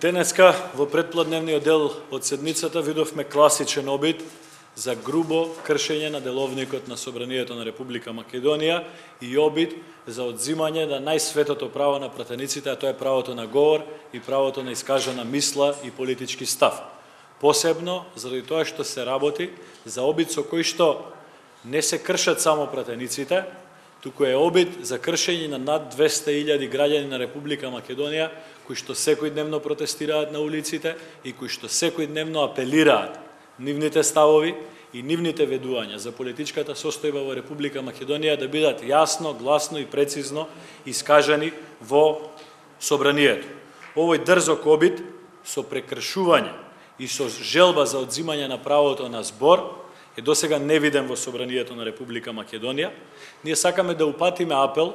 Денеска во претпладневниот дел од седницата видовме класичен обид за грубо кршење на деловникот на Собранието на Република Македонија и обид за одзимање на најсветото право на пратениците, а тоа е правото на говор и правото на искажана мисла и политички став. Посебно заради тоа што се работи за обид со кој што не се кршат само пратениците, туку е обид за кршење на над 200.000 граѓани на Република Македонија кои што секојдневно протестираат на улиците и кои што секојдневно апелираат нивните ставови и нивните ведувања за политичката состојба во Република Македонија да бидат јасно, гласно и прецизно искажани во Собранието. Овој дрзок обид со прекршување и со желба за одзимање на правото на збор е досега невиден во Собранието на Република Македонија. Ние сакаме да упатиме апел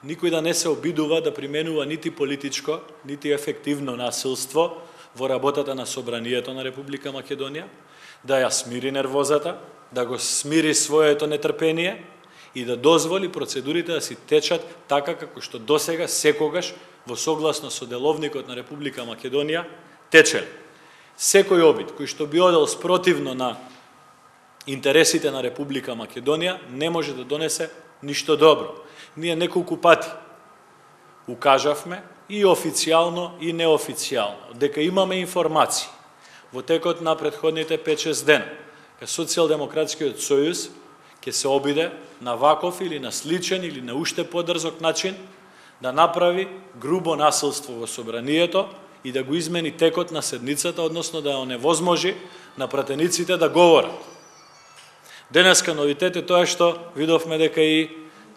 никој да не се обидува да применува нити политичко, нити ефективно насилство во работата на Собранието на Република Македонија, да ја смири нервозата, да го смири своето нетрпение и да дозволи процедурите да си течат така како што досега секогаш во согласно со деловникот на Република Македонија течеле. Секој обид кој што би одел спротивно на интересите на Република Македонија не може да донесе ништо добро. Ние неколку пати укажавме и официјално и неофицијално дека имаме информации во текот на претходните 5-6 дена дека Социјалдемократскиот сојуз ќе се обиде на ваков или на сличен или на уште подрзок начин да направи грубо насилство во Собранието и да го измени текот на седницата, односно да оневозможи на пратениците да говорат. Денеска новитет е тоа што видовме дека и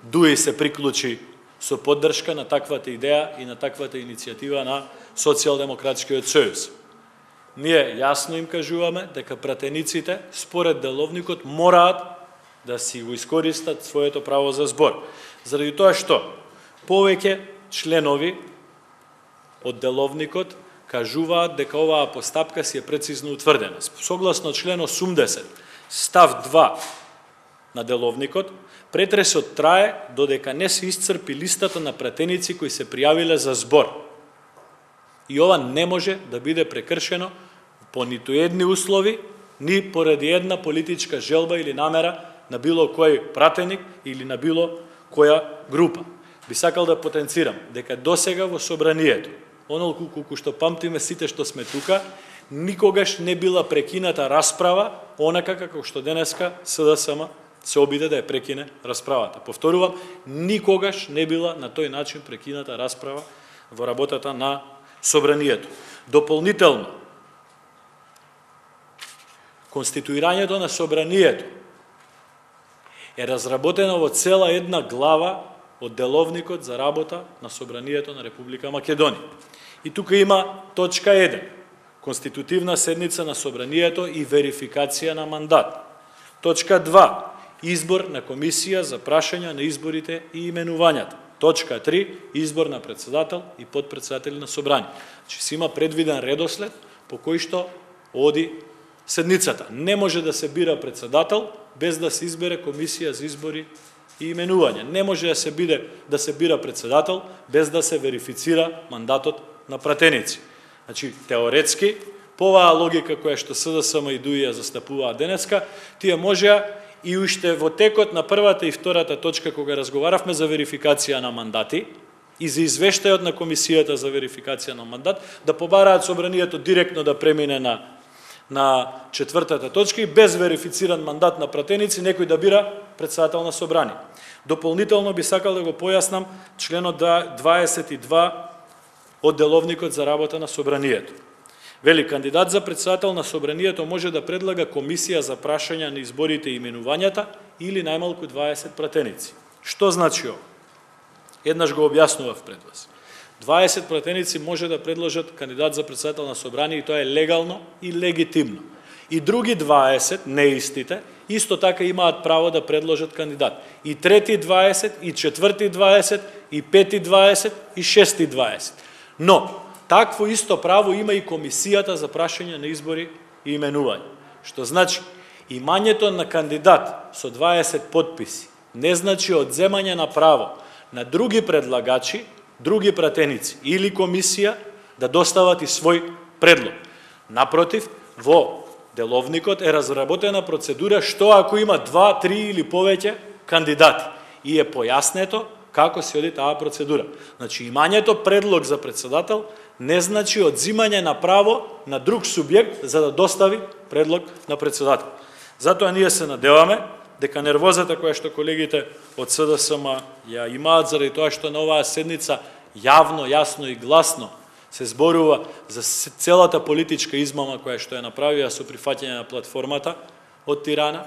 ДУИ се приклучи со поддршка на таквата идеја и на таквата иницијатива на Социјалдемократскиот сојуз. Ние јасно им кажуваме дека пратениците, според деловникот, мораат да си го искористат своето право за збор. Заради тоа што повеќе членови од деловникот кажуваат дека оваа постапка си е прецизно утврдена. Согласно член 80, став 2 на деловникот, претресот трае додека не се исцрпи листата на пратеници кои се пријавиле за збор. И ова не може да биде прекршено по ниту едни услови, ни поради една политичка желба или намера на било кој пратеник или на било која група. Би сакал да потенцирам дека досега во Собранието, онолку што памтиме сите што сме тука, никогаш не била прекината расправа, онака како што денеска СДСМ се обиде да ја прекине расправата. Повторувам, никогаш не била на тој начин прекината расправа во работата на Собранието. Дополнително, конституирањето на Собранието е разработено во цела една глава од деловникот за работа на Собранието на Република Македонија. И тука има точка 1. Конститутивна седница на Собранието и верификација на мандат. Точка 2. Избор на комисија за прашања на изборите и именувањата. Точка 3. Избор на председател и подпредседатели на Собрание. Значи се има предвиден редослед по кој што оди седницата. Не може да се бира председател без да се избере комисија за избори и именување. Не може да се бира председател без да се верифицира мандатот на пратеници. Значи, теоретски, по оваа логика која што СДСМ и ДУИ ја застапуваат денеска, тие можеа и уште во текот на првата и втората точка кога разговаравме за верификација на мандати и за извештајот на комисијата за верификација на мандат, да побараат Собранието директно да премине на четвртата точка и без верифициран мандат на пратеници некој да бира председател на Собрание. Дополнително би сакал да го појаснам членот 22 од деловникот за работа на Собранието. Вели, кандидат за председател на Собранието може да предлага комисија за прашања на изборите и именувањата или најмалку 20 пратеници. Што значи ова? Еднаш го објаснував пред вас. 20 пратеници може да предложат кандидат за председател на Собрание и тоа е легално и легитимно. И други 20, неистите, исто така имаат право да предложат кандидат. И трети 20, и четврти 20, и пети 20, и шести 20. Но, такво исто право има и комисијата за прашање на избори и именување. Што значи, имањето на кандидат со 20 подписи не значи одземање на право на други предлагачи, други пратеници или комисија да достават и свој предлог. Напротив, во деловникот е разработена процедура што ако има 2, 3 или повеќе кандидати и е појаснето како се оди таа процедура. Значи, имањето предлог за председател не значи одзимање на право на друг субјект за да достави предлог на председател. Затоа ние се надеваме дека нервозата која што колегите од СДСМ ја имаат заради тоа што на оваа седница јавно, јасно и гласно се зборува за целата политичка измама која што ја направија со прифаќање на платформата од Тирана,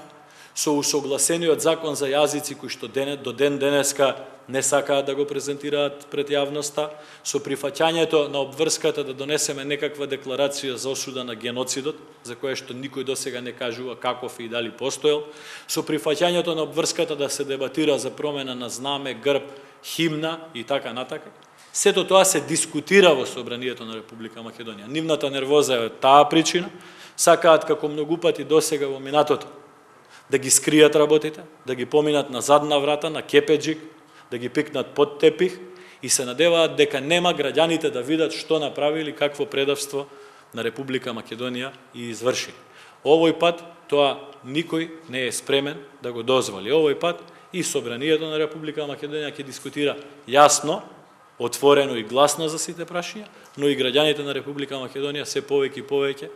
со усогласениот закон за јазици кој што до ден денеска не сакаат да го презентираат пред јавноста, со прифаќањето на обврската да донесеме некаква декларација за осуда на геноцидот, за која што никој досега не кажува каков и дали постоел, со прифаќањето на обврската да се дебатира за промена на знаме, грб, химна и така натака. Сето тоа се дискутира во Собранието на Република Македонија. Нивната нервоза е таа причина, сакаат како многу пати досега во минатото да ги скријат работите, да ги поминат на задна врата, на кепеджик, да ги пикнат под тепих и се надеваат дека нема граѓаните да видат што направили, какво предавство на Република Македонија и изврши. Овој пат тоа никој не е спремен да го дозволи. Овој пат и Собранието на Република Македонија ќе дискутира јасно, отворено и гласно за сите прашања, но и граѓаните на Република Македонија се повеќе и повеќе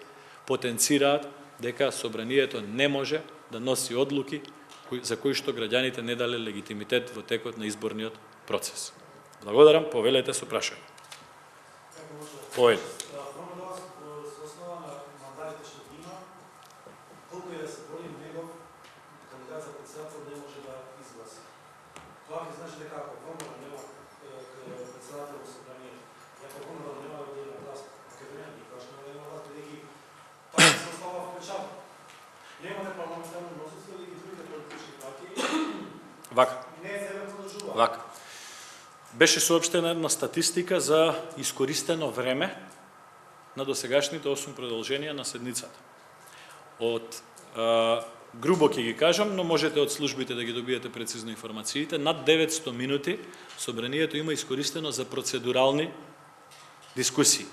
потенцираат дека Собранието не може да носи одлуки за кои што граѓаните не дале легитимитет во текот на изборниот процес. Благодарам, повелете со прашање. Повеле. Вака. Беше соопштена една статистика за искористено време на досегашните 8 продолженија на седницата. Грубо ќе ги кажам, но можете од службите да ги добиете прецизно информациите, над 900 минути Собранието има искористено за процедурални дискусии.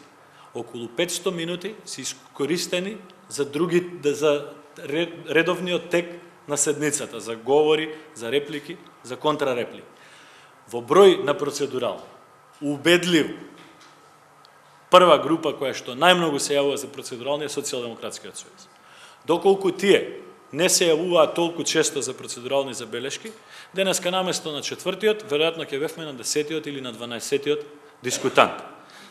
Околу 500 минути се искористени за редовниот тек на седницата, за говори, за реплики, за контрареплики. Во број на процедурални, убедливо, прва група која што најмногу се јавува за процедурални е Социјалдемократскиот сојуз. Доколку тие не се јавуваат толку често за процедурални забелешки, денеска наместо на 4-тиот, веројатно ќе бевме на 10-тиот или на 12-тиот дискутант.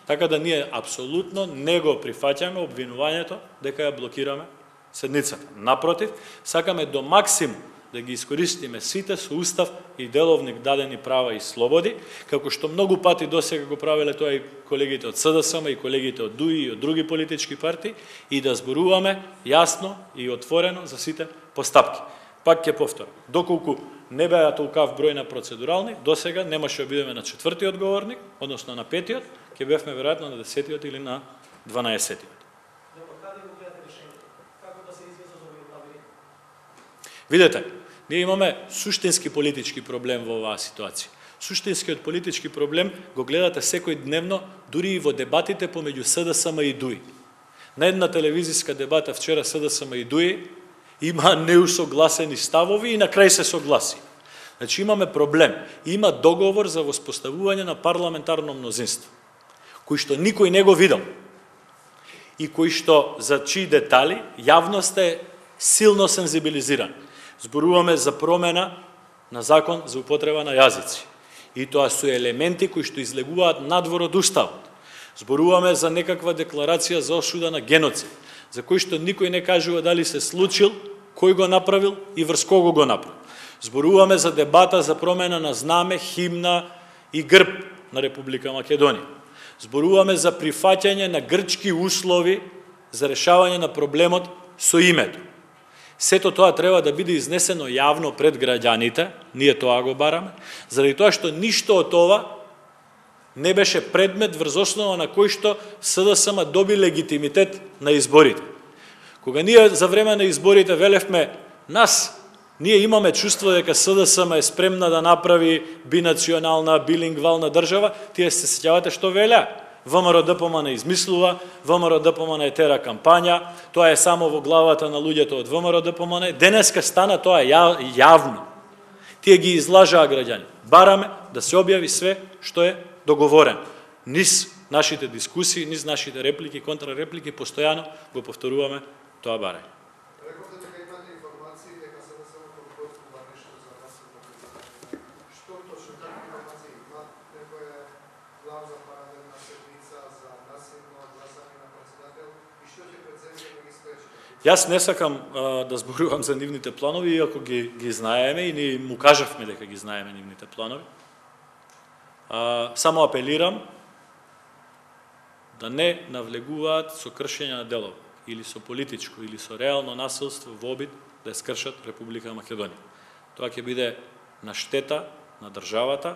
Така да ние апсолутно не го прифаќаме обвинувањето дека ја блокираме седницата. Напротив, сакаме до максимум да ги искористиме сите со устав и деловник дадени права и слободи, како што многу пати досега го правеле тоа и колегите од СДСМ и колегите од ДУИ и од други политички партии, и да зборуваме јасно и отворено за сите постапки. Пак ќе повторам, доколку не беа толкав број на процедурални, досега немаше да бидеме на 4-тиот говорник, односно на 5-тиот, ќе бевме веројатно на 10-тиот или на 12-тиот. Видете, ние имаме суштински политички проблем во оваа ситуација. Суштинскиот политички проблем го гледате секој дневно, дури и во дебатите помеѓу СДСМ и ДУИ. На една телевизиска дебата вчера СДСМ и ДУИ има неусогласени ставови и на крај се согласи. Значи имаме проблем. Има договор за воспоставување на парламентарно мнозинство, кој што никој не го видел и кој што за чии детали јавноста е силно сензибилизирана. Зборуваме за промена на закон за употреба на јазици. И тоа се елементи кои што излегуваат надвор од уставот. Зборуваме за некаква декларација за осуда на геноцид, за кој што никој не кажува дали се случил, кој го направил и врз кого го направил. Зборуваме за дебата за промена на знаме, химна и грб на Република Македонија. Зборуваме за прифаќање на грчки услови за решавање на проблемот со името. Сето тоа треба да биде изнесено јавно пред граѓаните, ние тоа го бараме, заради тоа што ништо од ова не беше предмет врз основа на кој што СДСМ доби легитимитет на изборите. Кога ние за време на изборите велевме ние имаме чувство дека СДСМ е спремна да направи бинационална, билингвална држава, тие се сеќавате што велеа? ВМРО ДПМН измислува, ВМРО ДПМН е тера кампања, тоа е само во главата на луѓето од ВМРО ДПМН. Денеска стана тоа јавно. Тие ги излажаа граѓани. Бараме да се објави све што е договорено. Низ нашите дискусии, низ нашите реплики, контрареплики, постојано го повторуваме тоа барање. Рековте дека имате информации дека се подготвува нешто за насилно гласање. Што точно такви информации има? Некоја главна паралелна седница за насилно гласање на председател и што ќе председател да ги спречи? Јас не сакам да зборувам за нивните планови, иако ги знаеме и ние му кажавме дека ги знаеме нивните планови. Само апелирам да не навлегуваат со кршење на делови, или со политичко, или со реално насилство во обид да ја скршат Република Македонија. Тоа ќе биде на штета на државата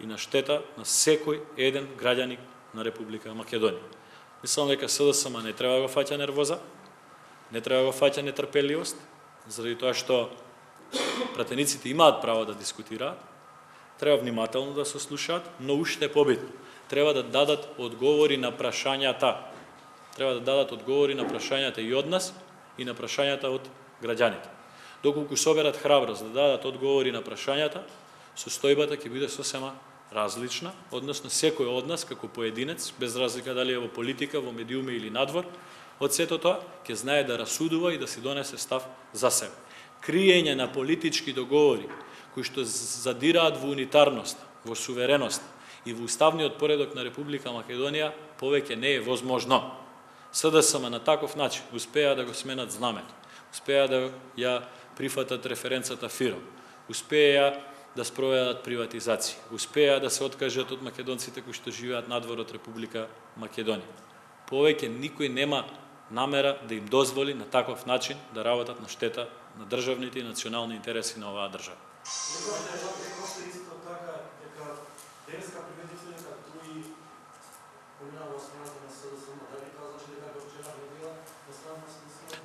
и на штета на секој еден граѓаник на Република Македонија. Мислам дека СДСМ не треба да го фаќа нервоза, не треба да го фаќа нетрпеливост, заради тоа што пратениците имаат право да дискутираат, треба внимателно да се слушаат, но уште побитно. Треба да дадат одговори на прашањата. Треба да дадат одговори на прашањата и од нас, и на прашањата од граѓаните. Доколку соберат храброст да дадат одговори на прашањата, состојбата ќе биде сосема различна, односно секој од нас како поединец, без разлика дали е во политика, во медиуми или надвор, од сето тоа ќе знае да расудува и да си донесе став за себе. Криење на политички договори кои што задираат во унитарност, во сувереност и во уставниот поредок на Република Македонија повеќе не е возможно. СДСМ на таков начин успеа да го сменат знамето, успеа да ја прифатат референцата ФИРО, успеа да спроведат приватизација, успеа да се откажат од македонците кои што живеат надвор од Република Македонија. Повеќе никој нема намера да им дозволи на таков начин да работат на штета на државните и национални интереси на оваа држава.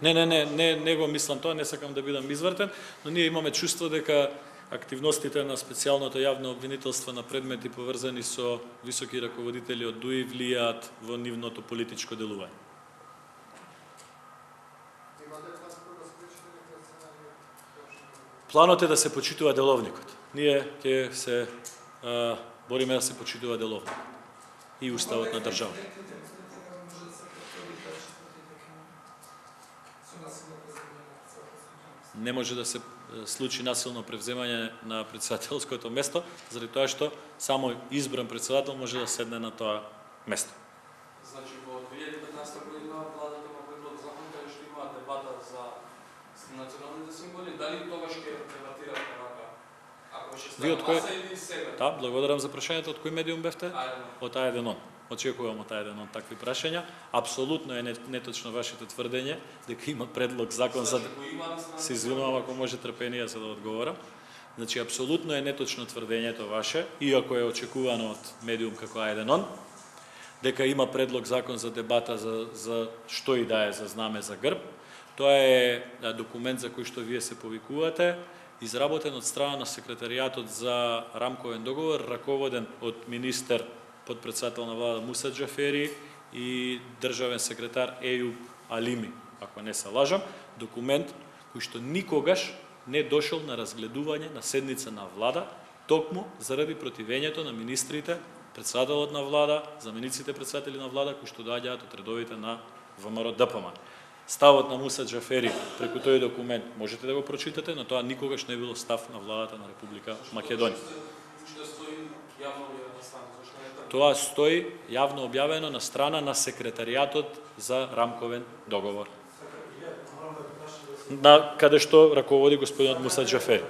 Не го мислам тоа, не сакам да бидам извртен, но ние имаме чувство дека активностите на специјалното јавно обвинителство на предмети поврзани со високи раководители од ДУИ влијаат во нивното политичко делување. Планот е да се почитува деловникот. Ние ќе се бориме да се почитува деловникот и уставот на државата. Не може да се случи насилно превземање на председателското место, заради тоа што само избран председател може да седне на тоа место. Значи во 2015 година владата има предлог закон каде што има дебата за националните символи, дали тогаш ќе дебатирате вака? Ако ќе стане гласа или сега? Да, благодарам за прашањето. Од кој медиум бевте? Од А1. Очекувам од А1 такви прашања. Апсолутно е неточно вашето тврдење дека има предлог закон за... Се извинувам ако може трпенија за да одговорам. Значи, апсолутно е неточно тврдењето ваше, иако е очекувано од медиум како А1, дека има предлог закон за дебата за што и да е за знаме за грб. Тоа е документ за кој што вие се повикувате, изработен од страна на секретаријатот за рамковен договор, раководен од министер подпредседател на влада Муса Џафери и државен секретар Ејуб Алими, ако не се лажам, документ кој што никогаш не дошол на разгледување на седница на влада, токму заради противењето на министрите, председателот на влада, замениците председатели на влада, кои што доаѓаат од редовите на ВМРО ДПМН. Ставот на Муса Џафери преку тој документ можете да го прочитате, но тоа никогаш не било став на владата на Република Македонија. Тоа стои јавно објавено на страна на секретаријатот за рамковен договор, на каде што раководи господинот Муса Џафери.